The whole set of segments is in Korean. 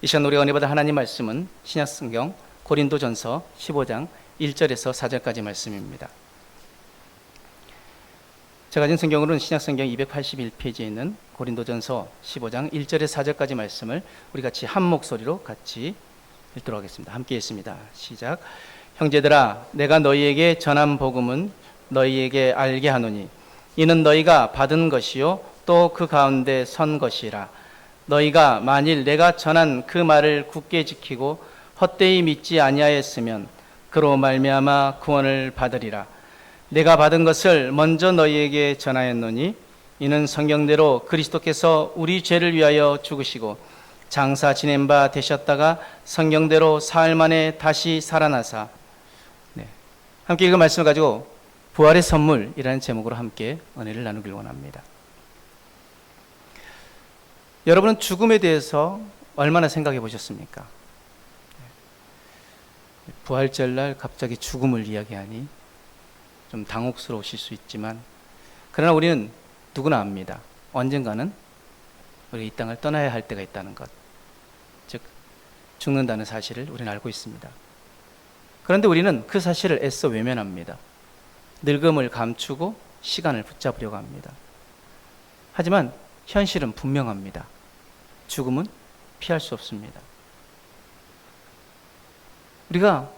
이 시간 우리가 은혜 받을 하나님 말씀은 신약성경 고린도전서 15장 1절에서 4절까지 말씀입니다. 제가 가진 성경으로는 신약성경 281페이지에 있는 고린도전서 15장 1절에서 4절까지 말씀을 우리 같이 한 목소리로 같이 읽도록 하겠습니다. 함께 읽습니다. 시작. 형제들아, 내가 너희에게 전한 복음은 너희에게 알게 하노니 이는 너희가 받은 것이요 또 그 가운데 선 것이라. 너희가 만일 내가 전한 그 말을 굳게 지키고 헛되이 믿지 아니하였으면 그로 말미암아 구원을 받으리라. 내가 받은 것을 먼저 너희에게 전하였노니 이는 성경대로 그리스도께서 우리 죄를 위하여 죽으시고 장사 지낸 바 되셨다가 성경대로 사흘 만에 다시 살아나사. 함께 읽은 말씀을 가지고 부활의 선물이라는 제목으로 함께 은혜를 나누길 원합니다. 여러분은 죽음에 대해서 얼마나 생각해 보셨습니까? 부활절날 갑자기 죽음을 이야기하니 좀 당혹스러우실 수 있지만, 그러나 우리는 누구나 압니다. 언젠가는 우리 이 땅을 떠나야 할 때가 있다는 것, 즉 죽는다는 사실을 우리는 알고 있습니다. 그런데 우리는 그 사실을 애써 외면합니다. 늙음을 감추고 시간을 붙잡으려고 합니다. 하지만 현실은 분명합니다. 죽음은 피할 수 없습니다. 우리가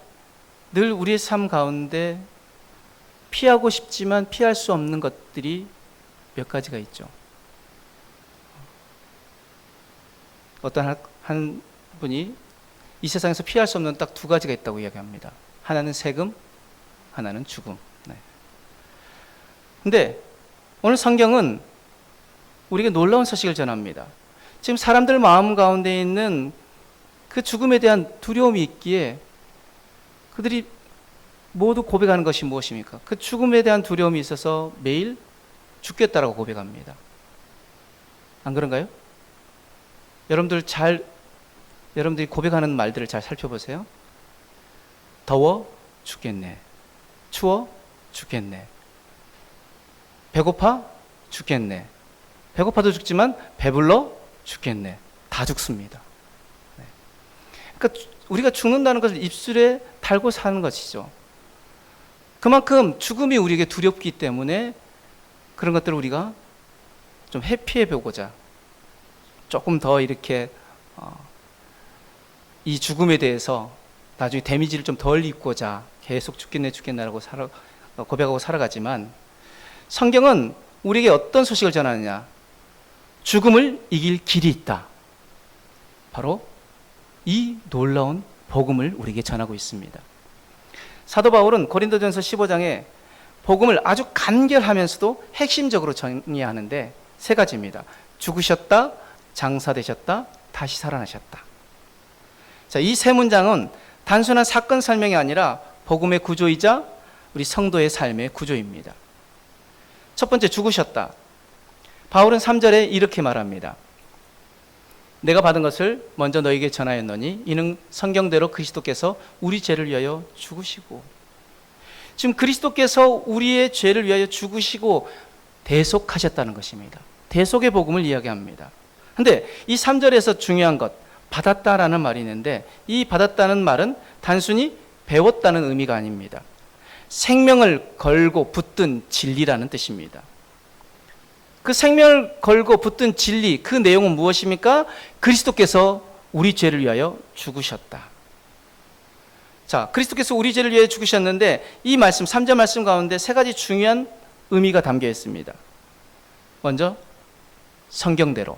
늘 우리의 삶 가운데 피하고 싶지만 피할 수 없는 것들이 몇 가지가 있죠. 어떤 한 분이 이 세상에서 피할 수 없는 딱 두 가지가 있다고 이야기합니다. 하나는 세금, 하나는 죽음. 근데 오늘 성경은 우리에게 놀라운 소식을 전합니다. 지금 사람들 마음 가운데 있는 그 죽음에 대한 두려움이 있기에 그들이 모두 고백하는 것이 무엇입니까? 그 죽음에 대한 두려움이 있어서 매일 죽겠다라고 고백합니다. 안 그런가요? 여러분들이 고백하는 말들을 잘 살펴보세요. 더워 죽겠네. 추워 죽겠네. 배고파 죽겠네. 배고파도 죽지만 배불러 죽겠네. 다 죽습니다. 그러니까 우리가 죽는다는 것을 입술에 달고 사는 것이죠. 그만큼 죽음이 우리에게 두렵기 때문에 그런 것들을 우리가 좀 회피해 보고자, 조금 더 이렇게 이 죽음에 대해서 나중에 데미지를 좀 덜 입고자 계속 죽겠네라고 고백하고 살아가지만, 성경은 우리에게 어떤 소식을 전하느냐? 죽음을 이길 길이 있다. 바로 이 놀라운 복음을 우리에게 전하고 있습니다. 사도 바울은 고린도전서 15장에 복음을 아주 간결하면서도 핵심적으로 정리하는데 세 가지입니다. 죽으셨다, 장사되셨다, 다시 살아나셨다. 자, 이 세 문장은 단순한 사건 설명이 아니라 복음의 구조이자 우리 성도의 삶의 구조입니다. 첫 번째, 죽으셨다. 바울은 3절에 이렇게 말합니다. 내가 받은 것을 먼저 너에게 전하였노니 이는 성경대로 그리스도께서 우리 죄를 위하여 죽으시고. 지금 그리스도께서 우리의 죄를 위하여 죽으시고 대속하셨다는 것입니다. 대속의 복음을 이야기합니다. 그런데 이 3절에서 중요한 것, 받았다라는 말이 있는데, 이 받았다는 말은 단순히 배웠다는 의미가 아닙니다. 생명을 걸고 붙든 진리라는 뜻입니다. 그 생명을 걸고 붙든 진리, 그 내용은 무엇입니까? 그리스도께서 우리 죄를 위하여 죽으셨다. 자, 그리스도께서 우리 죄를 위하여 죽으셨는데 이 말씀, 3절 말씀 가운데 세 가지 중요한 의미가 담겨 있습니다. 먼저 성경대로,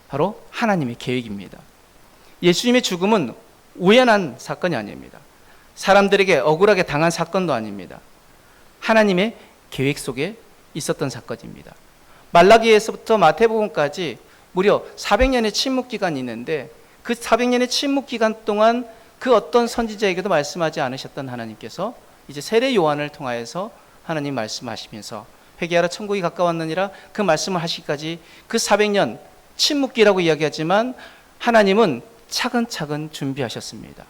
바로 하나님의 계획입니다. 예수님의 죽음은 우연한 사건이 아닙니다. 사람들에게 억울하게 당한 사건도 아닙니다. 하나님의 계획 속에 있었던 사건입니다. 말라기에서부터 마태복음까지 무려 400년의 침묵 기간이 있는데, 그 400년의 침묵 기간 동안 그 어떤 선지자에게도 말씀하지 않으셨던 하나님께서 이제 세례 요한을 통하여서 하나님 말씀하시면서 회개하라 천국이 가까웠느니라 그 말씀을 하시기까지 그 400년 침묵기라고 이야기하지만 하나님은 차근차근 준비하셨습니다.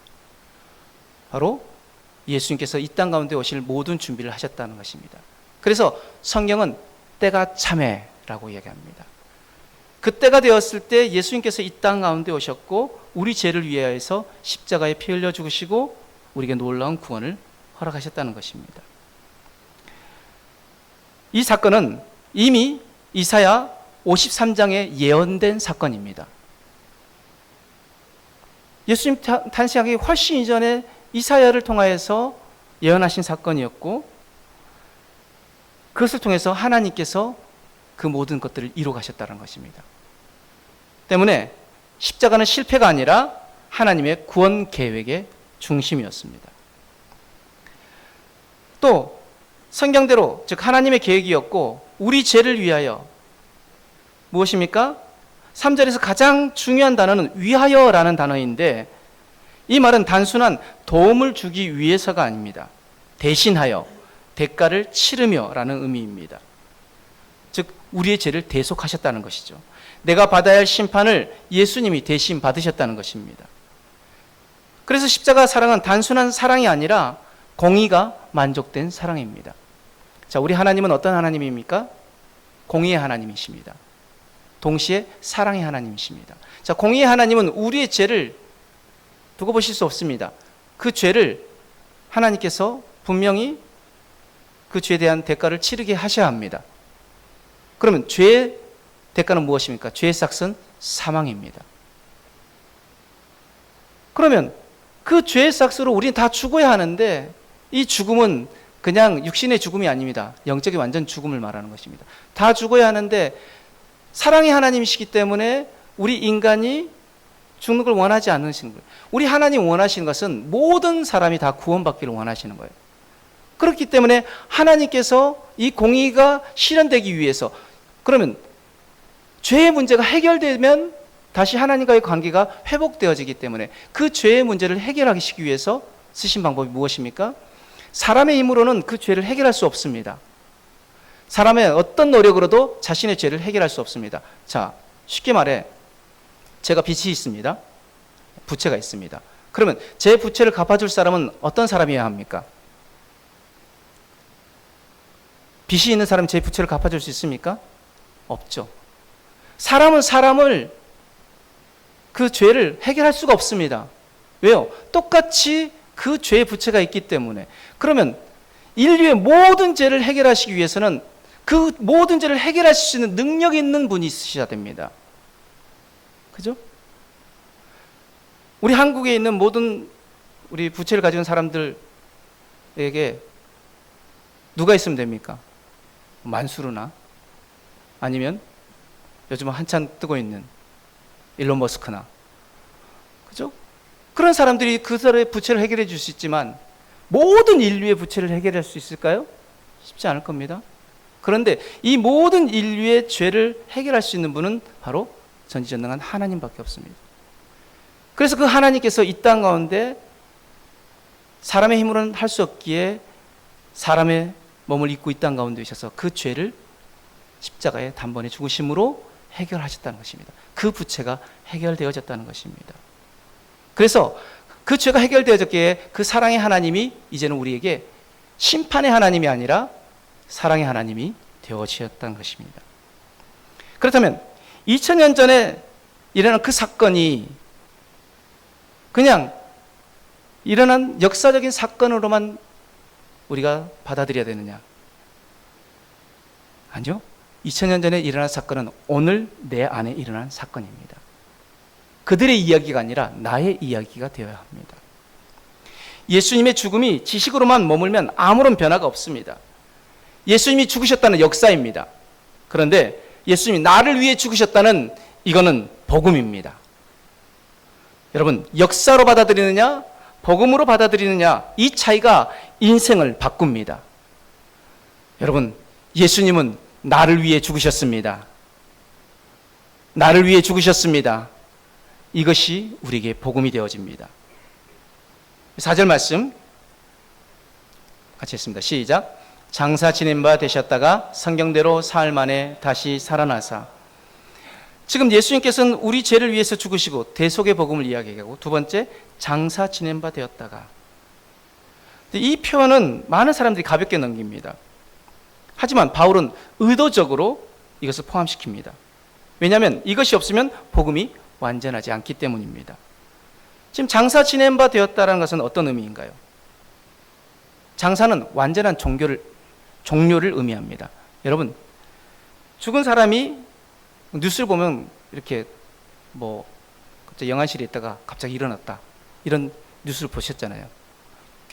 바로 예수님께서 이 땅 가운데 오실 모든 준비를 하셨다는 것입니다. 그래서 성경은 때가 참해라고 이야기합니다. 그때가 되었을 때 예수님께서 이 땅 가운데 오셨고 우리 죄를 위하여서 십자가에 피 흘려 죽으시고 우리에게 놀라운 구원을 허락하셨다는 것입니다. 이 사건은 이미 이사야 53장에 예언된 사건입니다. 예수님 탄생하기 훨씬 이전에 이사야를 통하여서 예언하신 사건이었고 그것을 통해서 하나님께서 그 모든 것들을 이루어 가셨다는 것입니다. 때문에 십자가는 실패가 아니라 하나님의 구원 계획의 중심이었습니다. 또 성경대로 즉 하나님의 계획이었고 우리 죄를 위하여 무엇입니까? 3절에서 가장 중요한 단어는 위하여라는 단어인데 이 말은 단순한 도움을 주기 위해서가 아닙니다. 대신하여 대가를 치르며라는 의미입니다. 즉 우리의 죄를 대속하셨다는 것이죠. 내가 받아야 할 심판을 예수님이 대신 받으셨다는 것입니다. 그래서 십자가 사랑은 단순한 사랑이 아니라 공의가 만족된 사랑입니다. 자, 우리 하나님은 어떤 하나님입니까? 공의의 하나님이십니다. 동시에 사랑의 하나님이십니다. 자, 공의의 하나님은 우리의 죄를 두고 보실 수 없습니다. 그 죄를 하나님께서 분명히 그 죄에 대한 대가를 치르게 하셔야 합니다. 그러면 죄의 대가는 무엇입니까? 죄의 삭은 사망입니다. 그러면 그 죄의 삭으로 우리는 다 죽어야 하는데 이 죽음은 그냥 육신의 죽음이 아닙니다. 영적인 완전 죽음을 말하는 것입니다. 다 죽어야 하는데 사랑의 하나님이시기 때문에 우리 인간이 죽는 걸 원하지 않으시는 거예요. 우리 하나님 원하시는 것은 모든 사람이 다 구원받기를 원하시는 거예요. 그렇기 때문에 하나님께서 이 공의가 실현되기 위해서 그러면 죄의 문제가 해결되면 다시 하나님과의 관계가 회복되어지기 때문에 그 죄의 문제를 해결하기 위해서 쓰신 방법이 무엇입니까? 사람의 힘으로는 그 죄를 해결할 수 없습니다. 사람의 어떤 노력으로도 자신의 죄를 해결할 수 없습니다. 자, 쉽게 말해 제가 빚이 있습니다. 부채가 있습니다. 그러면 제 부채를 갚아줄 사람은 어떤 사람이어야 합니까? 빚이 있는 사람이 제 부채를 갚아줄 수 있습니까? 없죠. 사람은 사람을 그 죄를 해결할 수가 없습니다. 왜요? 똑같이 그 죄의 부채가 있기 때문에. 그러면 인류의 모든 죄를 해결하시기 위해서는 그 모든 죄를 해결하실 수 있는 능력이 있는 분이 있으셔야 됩니다. 그죠? 우리 한국에 있는 모든 우리 부채를 가지고 있는 사람들에게 누가 있으면 됩니까? 만수르나 아니면 요즘 한참 뜨고 있는 일론 머스크나 그죠? 그런 사람들이 그 사람의 부채를 해결해 줄 수 있지만 모든 인류의 부채를 해결할 수 있을까요? 쉽지 않을 겁니다. 그런데 이 모든 인류의 죄를 해결할 수 있는 분은 바로 전지전능한 하나님밖에 없습니다. 그래서 그 하나님께서 이 땅 가운데 사람의 힘으로는 할 수 없기에 사람의 몸을 입고 이 땅 가운데 오셔서 그 죄를 십자가에 단번에 죽으심으로 해결하셨다는 것입니다. 그 부채가 해결되어졌다는 것입니다. 그래서 그 죄가 해결되어졌기에 그 사랑의 하나님이 이제는 우리에게 심판의 하나님이 아니라 사랑의 하나님이 되어지셨다는 것입니다. 그렇다면 2000년 전에 일어난 그 사건이 그냥 일어난 역사적인 사건으로만 우리가 받아들여야 되느냐? 아니요. 2000년 전에 일어난 사건은 오늘 내 안에 일어난 사건입니다. 그들의 이야기가 아니라 나의 이야기가 되어야 합니다. 예수님의 죽음이 지식으로만 머물면 아무런 변화가 없습니다. 예수님이 죽으셨다는 역사입니다. 그런데 예수님이 나를 위해 죽으셨다는 이거는 복음입니다. 여러분, 역사로 받아들이느냐 복음으로 받아들이느냐 이 차이가 인생을 바꿉니다. 여러분, 예수님은 나를 위해 죽으셨습니다. 나를 위해 죽으셨습니다. 이것이 우리에게 복음이 되어집니다. 4절 말씀 같이 했습니다. 시작. 장사 지낸 바 되셨다가 성경대로 사흘 만에 다시 살아나사. 지금 예수님께서는 우리 죄를 위해서 죽으시고 대속의 복음을 이야기하고, 두 번째 장사 지낸 바 되었다가. 이 표현은 많은 사람들이 가볍게 넘깁니다. 하지만 바울은 의도적으로 이것을 포함시킵니다. 왜냐하면 이것이 없으면 복음이 완전하지 않기 때문입니다. 지금 장사 지낸 바 되었다는 것은 어떤 의미인가요? 장사는 완전한 종료를 의미합니다. 여러분, 죽은 사람이 뉴스를 보면 이렇게 갑자기 영안실에 있다가 갑자기 일어났다, 이런 뉴스를 보셨잖아요.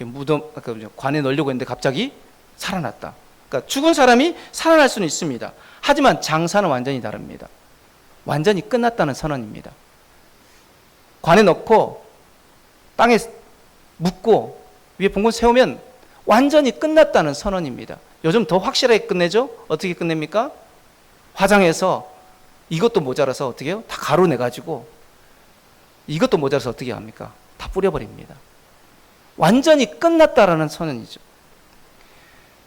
무덤, 관에 넣으려고 했는데 갑자기 살아났다. 그러니까 죽은 사람이 살아날 수는 있습니다. 하지만 장사는 완전히 다릅니다. 완전히 끝났다는 선언입니다. 관에 넣고 땅에 묻고 위에 봉건 세우면 완전히 끝났다는 선언입니다. 요즘 더 확실하게 끝내죠? 어떻게 끝냅니까? 화장해서 이것도 모자라서 어떻게 해요? 다 가루내가지고 이것도 모자라서 어떻게 합니까? 다 뿌려버립니다. 완전히 끝났다라는 선언이죠.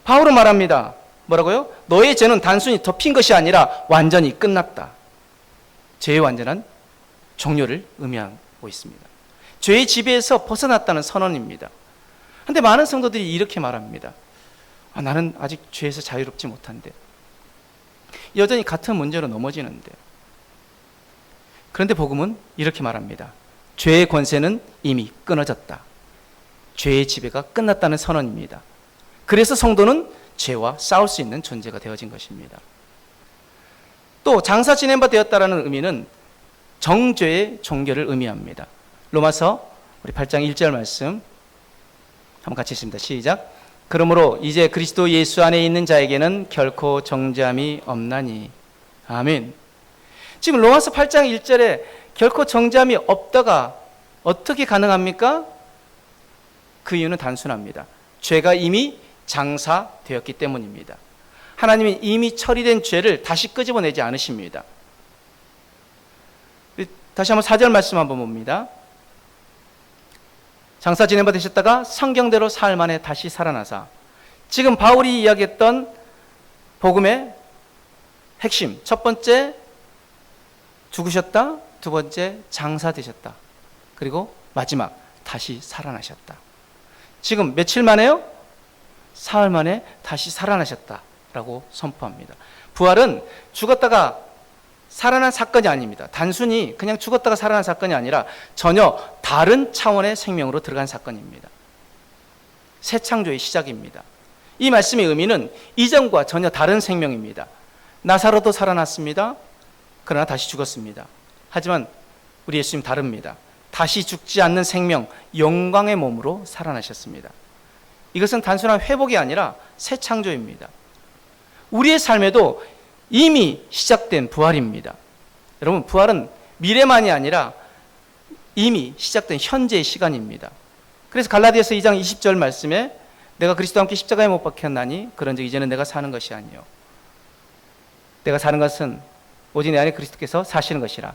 바울은 말합니다. 뭐라고요? 너의 죄는 단순히 덮인 것이 아니라 완전히 끝났다. 죄의 완전한 종료를 의미하고 있습니다. 죄의 지배에서 벗어났다는 선언입니다. 그런데 많은 성도들이 이렇게 말합니다. 나는 아직 죄에서 자유롭지 못한데, 여전히 같은 문제로 넘어지는데. 그런데 복음은 이렇게 말합니다. 죄의 권세는 이미 끊어졌다. 죄의 지배가 끝났다는 선언입니다. 그래서 성도는 죄와 싸울 수 있는 존재가 되어진 것입니다. 또 장사 지낸 바 되었다라는 의미는 정죄의 종결을 의미합니다. 로마서 우리 8장 1절 말씀 한번 같이 읽습니다. 시작. 그러므로 이제 그리스도 예수 안에 있는 자에게는 결코 정죄함이 없나니. 아멘. 지금 로마서 8장 1절에 결코 정죄함이 없다가 어떻게 가능합니까? 그 이유는 단순합니다. 죄가 이미 장사되었기 때문입니다. 하나님이 이미 처리된 죄를 다시 끄집어내지 않으십니다. 다시 한번 4절 말씀 한번 봅니다. 장사 지낸 바 되셨다가 성경대로 사흘 만에 다시 살아나사. 지금 바울이 이야기했던 복음의 핵심, 첫 번째 죽으셨다, 두 번째 장사되셨다, 그리고 마지막 다시 살아나셨다. 지금 며칠 만에요? 사흘 만에 다시 살아나셨다라고 선포합니다. 부활은 죽었다가 살아난 사건이 아닙니다. 단순히 그냥 죽었다가 살아난 사건이 아니라 전혀 다른 차원의 생명으로 들어간 사건입니다. 새 창조의 시작입니다. 이 말씀의 의미는 이전과 전혀 다른 생명입니다. 나사로도 살아났습니다. 그러나 다시 죽었습니다. 하지만 우리 예수님 다릅니다. 다시 죽지 않는 생명, 영광의 몸으로 살아나셨습니다. 이것은 단순한 회복이 아니라 새 창조입니다. 우리의 삶에도 이미 시작된 부활입니다. 여러분, 부활은 미래만이 아니라 이미 시작된 현재의 시간입니다. 그래서 갈라디아서 2장 20절 말씀에 내가 그리스도와 함께 십자가에 못 박혔나니 그런즉 이제는 내가 사는 것이 아니요 내가 사는 것은 오직 내 안에 그리스도께서 사시는 것이라.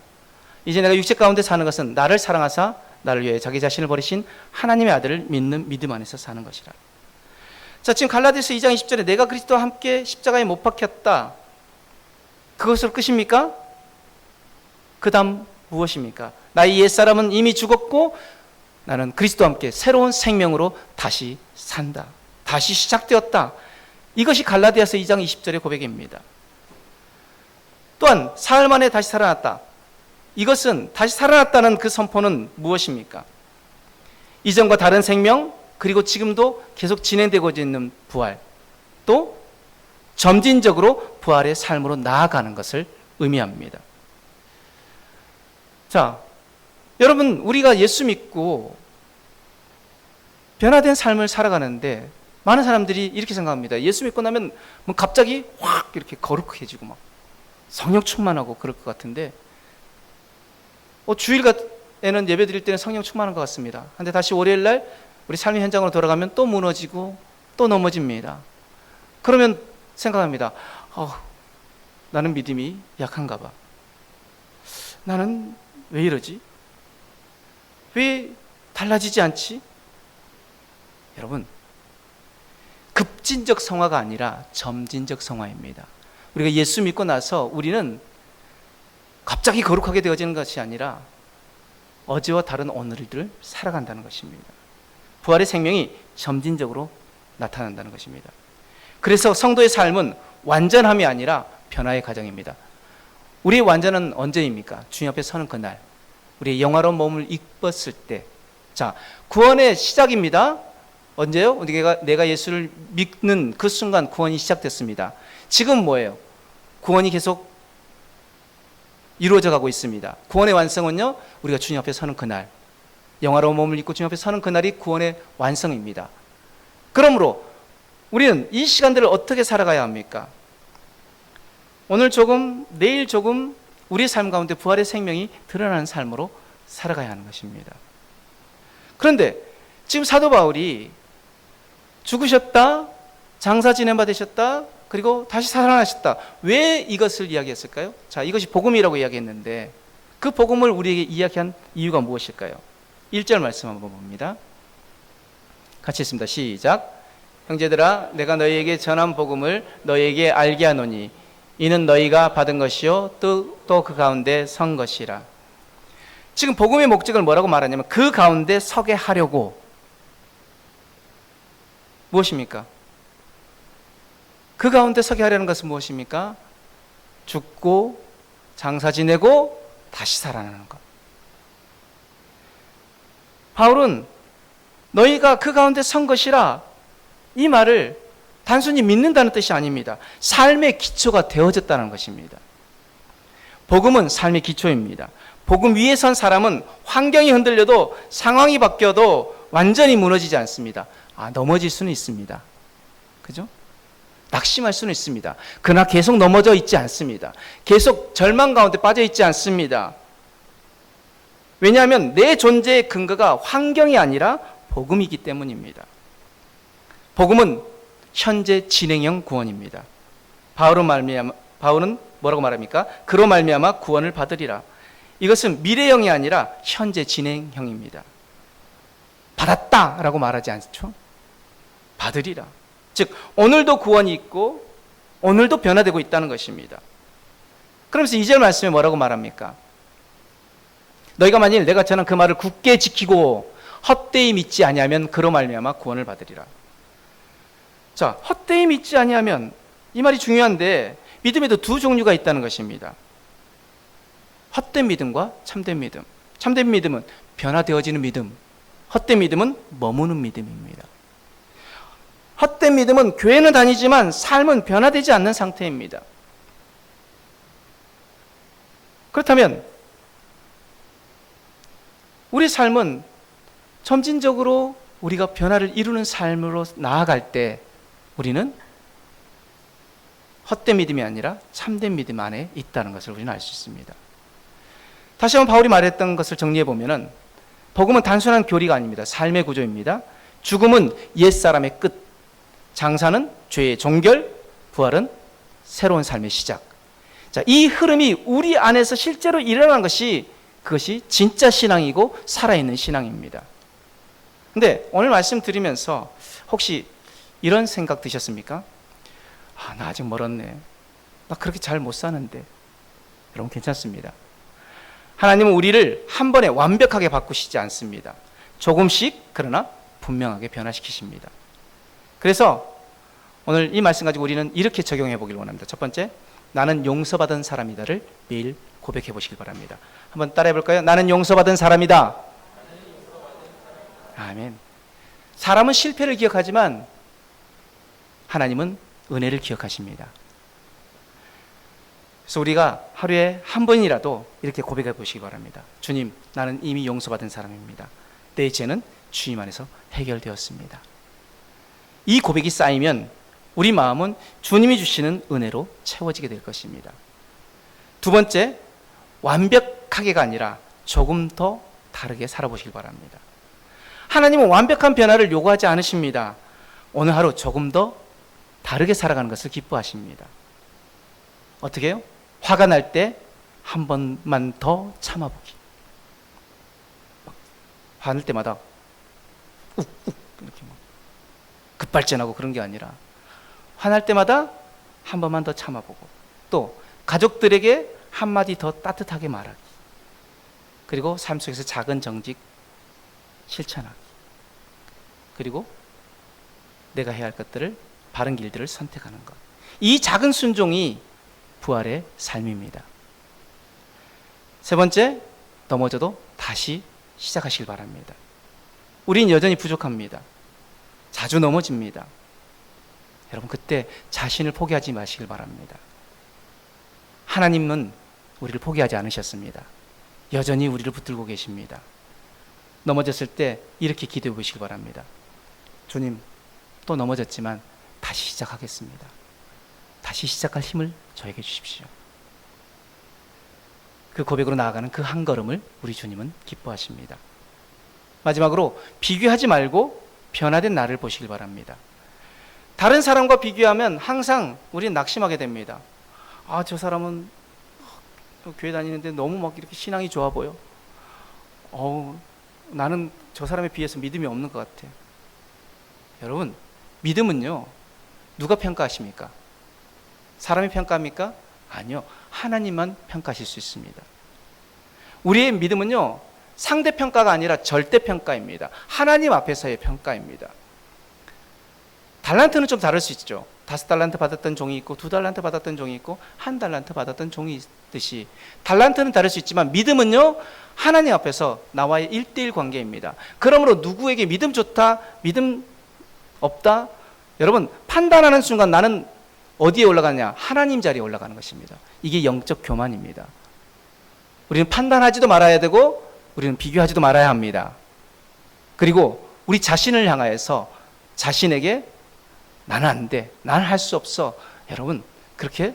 이제 내가 육체 가운데 사는 것은 나를 사랑하사 나를 위해 자기 자신을 버리신 하나님의 아들을 믿는 믿음 안에서 사는 것이라. 자, 지금 갈라디아서 2장 20절에 내가 그리스도와 함께 십자가에 못 박혔다, 그것으로 끝입니까? 그 다음 무엇입니까? 나의 옛사람은 이미 죽었고 나는 그리스도와 함께 새로운 생명으로 다시 산다, 다시 시작되었다. 이것이 갈라디아서 2장 20절의 고백입니다. 또한 사흘 만에 다시 살아났다. 이것은 다시 살아났다는 그 선포는 무엇입니까? 이전과 다른 생명, 그리고 지금도 계속 진행되고 있는 부활, 또 점진적으로 부활의 삶으로 나아가는 것을 의미합니다. 자, 여러분, 우리가 예수 믿고 변화된 삶을 살아가는데 많은 사람들이 이렇게 생각합니다. 예수 믿고 나면 뭐 갑자기 확 이렇게 거룩해지고 막 성령 충만하고 그럴 것 같은데, 주일에는 예배 드릴 때는 성령 충만한 것 같습니다. 그런데 다시 월요일 날 우리 삶의 현장으로 돌아가면 또 무너지고 또 넘어집니다. 그러면 생각합니다. 나는 믿음이 약한가 봐. 나는 왜 이러지? 왜 달라지지 않지? 여러분, 급진적 성화가 아니라 점진적 성화입니다. 우리가 예수 믿고 나서 우리는 갑자기 거룩하게 되어지는 것이 아니라 어제와 다른 오늘을 살아간다는 것입니다. 부활의 생명이 점진적으로 나타난다는 것입니다. 그래서 성도의 삶은 완전함이 아니라 변화의 과정입니다. 우리의 완전은 언제입니까? 주님 앞에 서는 그날, 우리의 영화로운 몸을 입었을 때. 자, 구원의 시작입니다. 언제요? 내가 예수를 믿는 그 순간 구원이 시작됐습니다. 지금 뭐예요? 구원이 계속 이루어져 가고 있습니다. 구원의 완성은요, 우리가 주님 앞에 서는 그날, 영화로운 몸을 입고 주님 앞에 서는 그날이 구원의 완성입니다. 그러므로 우리는 이 시간들을 어떻게 살아가야 합니까? 오늘 조금, 내일 조금 우리의 삶 가운데 부활의 생명이 드러나는 삶으로 살아가야 하는 것입니다. 그런데 지금 사도 바울이 죽으셨다, 장사 지낸 바 되셨다, 그리고 다시 살아나셨다. 왜 이것을 이야기했을까요? 자, 이것이 복음이라고 이야기했는데 그 복음을 우리에게 이야기한 이유가 무엇일까요? 1절 말씀 한번 봅니다. 같이 읽습니다. 시작. 형제들아, 내가 너희에게 전한 복음을 너희에게 알게 하노니 이는 너희가 받은 것이요 또 그 가운데 선 것이라. 지금 복음의 목적을 뭐라고 말하냐면 그 가운데 서게 하려고. 무엇입니까? 그 가운데 서게 하려는 것은 무엇입니까? 죽고 장사 지내고 다시 살아나는 것. 바울은 너희가 그 가운데 선 것이라, 이 말을 단순히 믿는다는 뜻이 아닙니다. 삶의 기초가 되어졌다는 것입니다. 복음은 삶의 기초입니다. 복음 위에 선 사람은 환경이 흔들려도 상황이 바뀌어도 완전히 무너지지 않습니다. 넘어질 수는 있습니다. 그죠? 낙심할 수는 있습니다. 그러나 계속 넘어져 있지 않습니다. 계속 절망 가운데 빠져 있지 않습니다. 왜냐하면 내 존재의 근거가 환경이 아니라 복음이기 때문입니다. 복음은 현재 진행형 구원입니다. 바울은 뭐라고 말합니까? 그로 말미암아 구원을 받으리라. 이것은 미래형이 아니라 현재 진행형입니다. 받았다라고 말하지 않죠? 받으리라. 즉 오늘도 구원이 있고 오늘도 변화되고 있다는 것입니다. 그러면서 2절 말씀에 뭐라고 말합니까? 너희가 만일 내가 전한 그 말을 굳게 지키고 헛되이 믿지 아니하면 그로 말미암아 구원을 받으리라. 자, 헛되이 믿지 아니하면, 이 말이 중요한데 믿음에도 두 종류가 있다는 것입니다. 헛된 믿음과 참된 믿음. 참된 믿음은 변화되어지는 믿음, 헛된 믿음은 머무는 믿음입니다. 헛된 믿음은 교회는 다니지만 삶은 변화되지 않는 상태입니다. 그렇다면 우리 삶은 점진적으로 우리가 변화를 이루는 삶으로 나아갈 때 우리는 헛된 믿음이 아니라 참된 믿음 안에 있다는 것을 우리는 알 수 있습니다. 다시 한번 바울이 말했던 것을 정리해 보면은 복음은 단순한 교리가 아닙니다. 삶의 구조입니다. 죽음은 옛사람의 끝, 장사는 죄의 종결, 부활은 새로운 삶의 시작. 자, 이 흐름이 우리 안에서 실제로 일어난 것이, 그것이 진짜 신앙이고 살아있는 신앙입니다. 근데 오늘 말씀 드리면서 혹시 이런 생각 드셨습니까? 나 아직 멀었네. 나 그렇게 잘 못 사는데. 여러분 괜찮습니다. 하나님은 우리를 한 번에 완벽하게 바꾸시지 않습니다. 조금씩, 그러나 분명하게 변화시키십니다. 그래서 오늘 이 말씀 가지고 우리는 이렇게 적용해 보길 원합니다. 첫 번째, 나는 용서받은 사람이다를 매일 고백해 보시길 바랍니다. 한번 따라해 볼까요? 나는 용서받은 사람이다. 아멘. 사람은 실패를 기억하지만 하나님은 은혜를 기억하십니다. 그래서 우리가 하루에 한 번이라도 이렇게 고백해 보시기 바랍니다. 주님, 나는 이미 용서받은 사람입니다. 내 죄는 주님 안에서 해결되었습니다. 이 고백이 쌓이면 우리 마음은 주님이 주시는 은혜로 채워지게 될 것입니다. 두 번째, 완벽하게가 아니라 조금 더 다르게 살아보시기 바랍니다. 하나님은 완벽한 변화를 요구하지 않으십니다. 오늘 하루 조금 더 다르게 살아가는 것을 기뻐하십니다. 어떻게 해요? 화가 날 때 한 번만 더 참아보기. 화날 때마다 욱욱 이렇게 막 급발진하고 그런 게 아니라 화날 때마다 한 번만 더 참아보고, 또 가족들에게 한마디 더 따뜻하게 말하기, 그리고 삶 속에서 작은 정직 실천하기, 그리고 내가 해야 할 것들을, 바른 길들을 선택하는 것. 이 작은 순종이 부활의 삶입니다. 세 번째, 넘어져도 다시 시작하시길 바랍니다. 우린 여전히 부족합니다. 자주 넘어집니다. 여러분, 그때 자신을 포기하지 마시길 바랍니다. 하나님은 우리를 포기하지 않으셨습니다. 여전히 우리를 붙들고 계십니다. 넘어졌을 때 이렇게 기도해 보시기 바랍니다. 주님, 또 넘어졌지만 다시 시작하겠습니다. 다시 시작할 힘을 저에게 주십시오. 그 고백으로 나아가는 그 한 걸음을 우리 주님은 기뻐하십니다. 마지막으로 비교하지 말고 변화된 나를 보시길 바랍니다. 다른 사람과 비교하면 항상 우리는 낙심하게 됩니다. 아, 저 사람은 교회 다니는데 너무 막 이렇게 신앙이 좋아 보여. 나는 저 사람에 비해서 믿음이 없는 것 같아. 여러분, 믿음은요, 누가 평가하십니까? 사람이 평가합니까? 아니요, 하나님만 평가하실 수 있습니다. 우리의 믿음은요, 상대평가가 아니라 절대평가입니다. 하나님 앞에서의 평가입니다. 달란트는 좀 다를 수 있죠. 5달란트 받았던 종이 있고 2달란트 받았던 종이 있고 1달란트 받았던 종이 있듯이 달란트는 다를 수 있지만 믿음은요, 하나님 앞에서 나와의 1:1 관계입니다. 그러므로 누구에게 믿음 좋다, 믿음 없다, 여러분, 판단하는 순간 나는 어디에 올라가느냐? 하나님 자리에 올라가는 것입니다. 이게 영적 교만입니다. 우리는 판단하지도 말아야 되고 우리는 비교하지도 말아야 합니다. 그리고 우리 자신을 향하여서 자신에게 나는 안 돼, 나는 할 수 없어, 여러분, 그렇게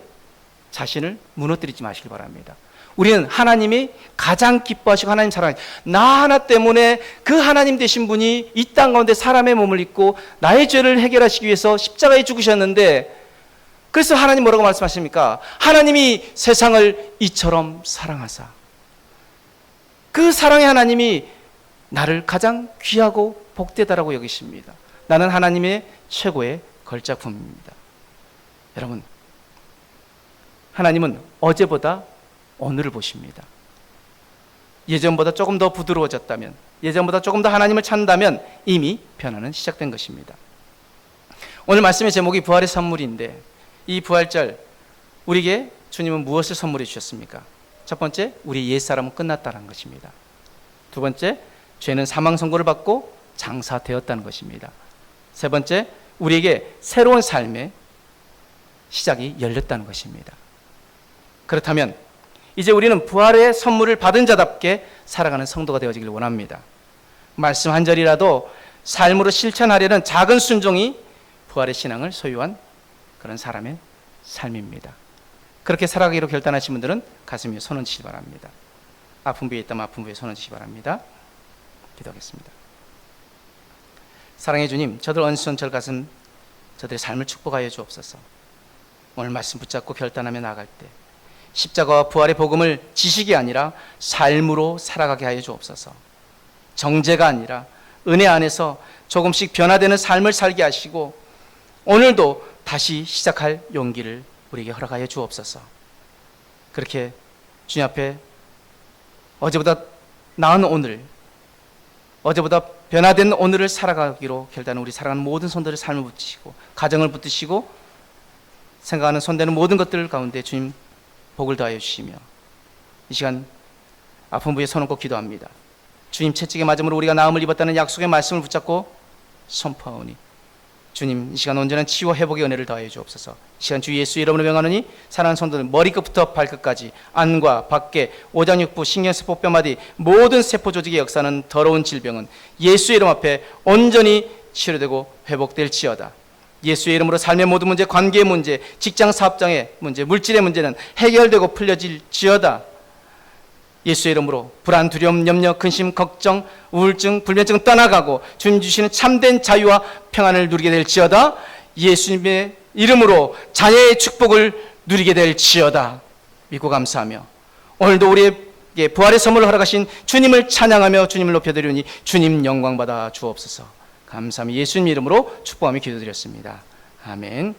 자신을 무너뜨리지 마시기 바랍니다. 우리는 하나님이 가장 기뻐하시고 하나님 사랑하시, 나 하나 때문에 그 하나님 되신 분이 이 땅 가운데 사람의 몸을 입고 나의 죄를 해결하시기 위해서 십자가에 죽으셨는데, 그래서 하나님 뭐라고 말씀하십니까? 하나님이 세상을 이처럼 사랑하사, 그 사랑의 하나님이 나를 가장 귀하고 복되다라고 여기십니다. 나는 하나님의 최고의 걸작품입니다. 여러분, 하나님은 어제보다 오늘을 보십니다. 예전보다 조금 더 부드러워졌다면, 예전보다 조금 더 하나님을 찾는다면 이미 변화는 시작된 것입니다. 오늘 말씀의 제목이 부활의 선물인데, 이 부활절 우리에게 주님은 무엇을 선물해 주셨습니까? 첫 번째, 우리 옛사람은 끝났다는 것입니다. 두 번째, 죄는 사망 선고를 받고 장사되었다는 것입니다. 세 번째, 우리에게 새로운 삶의 시작이 열렸다는 것입니다. 그렇다면 이제 우리는 부활의 선물을 받은 자답게 살아가는 성도가 되어지길 원합니다. 말씀 한 절이라도 삶으로 실천하려는 작은 순종이 부활의 신앙을 소유한 그런 사람의 삶입니다. 그렇게 살아가기로 결단하신 분들은 가슴 위에 손을 드시기 바랍니다. 아픈 부위에 있다면 아픈 부위에 손을 드시기 바랍니다. 기도하겠습니다. 사랑의 주님, 저들 언손절 가슴, 저들의 삶을 축복하여 주옵소서. 오늘 말씀 붙잡고 결단하며 나아갈 때 십자가와 부활의 복음을 지식이 아니라 삶으로 살아가게 하여 주옵소서. 정죄가 아니라 은혜 안에서 조금씩 변화되는 삶을 살게 하시고 오늘도 다시 시작할 용기를 우리에게 허락하여 주옵소서. 그렇게 주님 앞에 어제보다 나은 오늘, 어제보다 변화된 오늘을 살아가기로 결단한 우리 사랑하는 모든 손들의 삶을 붙이시고 가정을 붙드시고 생각하는 손대는 모든 것들 가운데 주님 복을 더하여 주시며, 이 시간 아픈 부위에 손 얹고 기도합니다. 주님 채찍에 맞음으로 우리가 나음을 입었다는 약속의 말씀을 붙잡고 선포하오니 주님, 이 시간 온전한 치유와 회복의 은혜를 더하여 주옵소서. 이 시간 주 예수 이름으로 명하노니 사랑하는 성도들 머리끝부터 발끝까지 안과 밖에 오장육부 신경세포 뼈마디 모든 세포 조직의 역사는 더러운 질병은 예수의 이름 앞에 온전히 치료되고 회복될지어다. 예수의 이름으로 삶의 모든 문제, 관계의 문제, 직장 사업장의 문제, 물질의 문제는 해결되고 풀려질지어다. 예수의 이름으로 불안, 두려움, 염려, 근심, 걱정, 우울증, 불면증 떠나가고 주님 주시는 참된 자유와 평안을 누리게 될지어다. 예수님의 이름으로 자녀의 축복을 누리게 될지어다. 믿고 감사하며 오늘도 우리에게 부활의 선물을 허락하신 주님을 찬양하며 주님을 높여드리니 주님 영광받아 주옵소서. 감사합니다. 예수님 이름으로 축복하며 기도드렸습니다. 아멘.